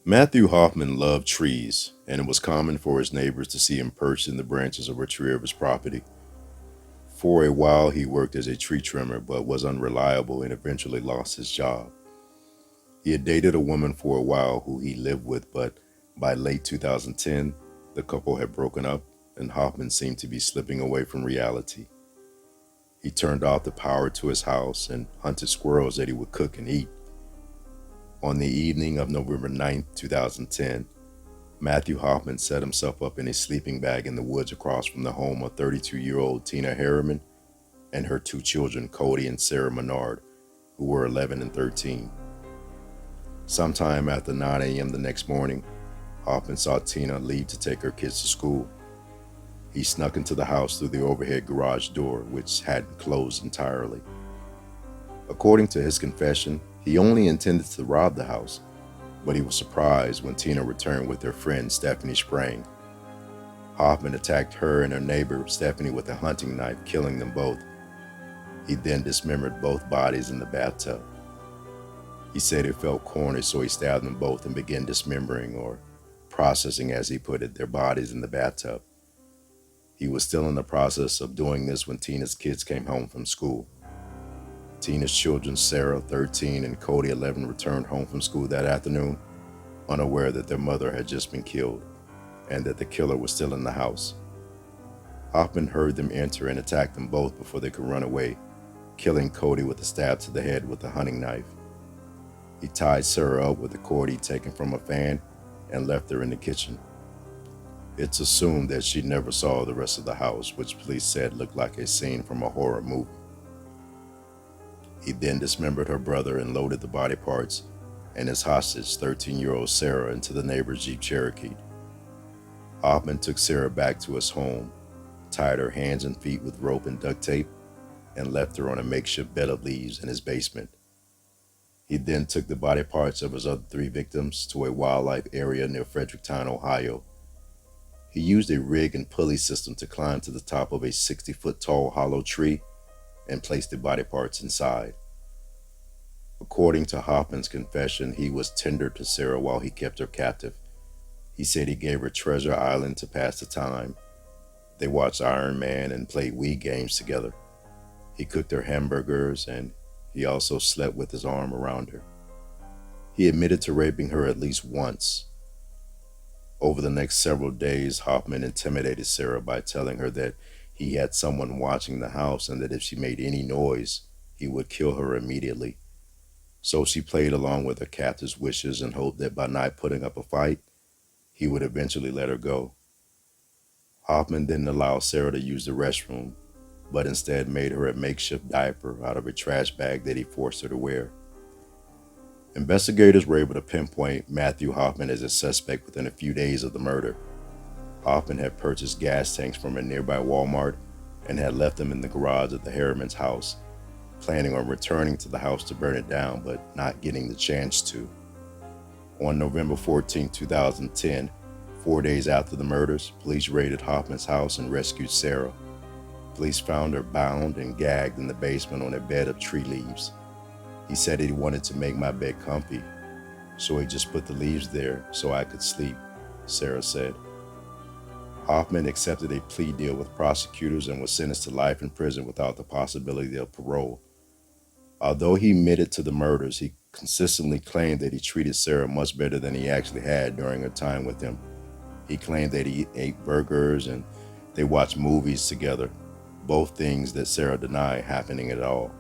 Matthew Hoffman loved trees, and it was common for his neighbors to see him perched in the branches of a tree of his property. For a while, he worked as a tree trimmer but was unreliable and eventually lost his job. He had dated a woman for a while who he lived with, but by late 2010, the couple had broken up and Hoffman seemed to be slipping away from reality. He turned off the power to his house and hunted squirrels that he would cook and eat. On the evening of November 9th, 2010, Matthew Hoffman set himself up in a sleeping bag in the woods across from the home of 32-year-old Tina Herrmann and her two children, Kody and Sarah Menard, who were 11 and 13. Sometime after 9 a.m. the next morning, Hoffman saw Tina leave to take her kids to school. He snuck into the house through the overhead garage door, which hadn't closed entirely. According to his confession, he only intended to rob the house, but he was surprised when Tina returned with her friend Stephanie Sprang. Hoffman attacked her and her neighbor Stephanie with a hunting knife, killing them both. He then dismembered both bodies in the bathtub. He said it felt corny, so he stabbed them both and began dismembering, or processing as he put it, their bodies in the bathtub. He was still in the process of doing this when Tina's kids came home from school. Tina's children, Sarah, 13, and Kody, 11, returned home from school that afternoon, unaware that their mother had just been killed and that the killer was still in the house. Hoffman heard them enter and attacked them both before they could run away, killing Kody with a stab to the head with a hunting knife. He tied Sarah up with a cord he'd taken from a fan and left her in the kitchen. It's assumed that she never saw the rest of the house, which police said looked like a scene from a horror movie. He then dismembered her brother and loaded the body parts and his hostage, 13-year-old Sarah, into the neighbor's Jeep Cherokee. Hoffman took Sarah back to his home, tied her hands and feet with rope and duct tape, and left her on a makeshift bed of leaves in his basement. He then took the body parts of his other three victims to a wildlife area near Fredericktown, Ohio. He used a rig and pulley system to climb to the top of a 60-foot tall hollow tree and placed the body parts inside. According to Hoffman's confession, he was tender to Sarah while he kept her captive. He said he gave her Treasure Island to pass the time. They watched Iron Man and played Wii games together. He cooked her hamburgers, and he also slept with his arm around her. He admitted to raping her at least once. Over the next several days, Hoffman intimidated Sarah by telling her that he had someone watching the house and that if she made any noise, he would kill her immediately. So she played along with her captor's wishes and hoped that by not putting up a fight, he would eventually let her go. Hoffman didn't allow Sarah to use the restroom, but instead made her a makeshift diaper out of a trash bag that he forced her to wear. Investigators were able to pinpoint Matthew Hoffman as a suspect within a few days of the murder. Hoffman had purchased gas tanks from a nearby Walmart and had left them in the garage of the Herrmann's house, planning on returning to the house to burn it down, but not getting the chance to. On November 14, 2010, 4 days after the murders, police raided Hoffman's house and rescued Sarah. Police found her bound and gagged in the basement on a bed of tree leaves. He said he wanted to make my bed comfy, so he just put the leaves there so I could sleep, Sarah said. Hoffman accepted a plea deal with prosecutors and was sentenced to life in prison without the possibility of parole. Although he admitted to the murders, he consistently claimed that he treated Sarah much better than he actually had during her time with him. He claimed that he ate burgers and they watched movies together, both things that Sarah denied happening at all.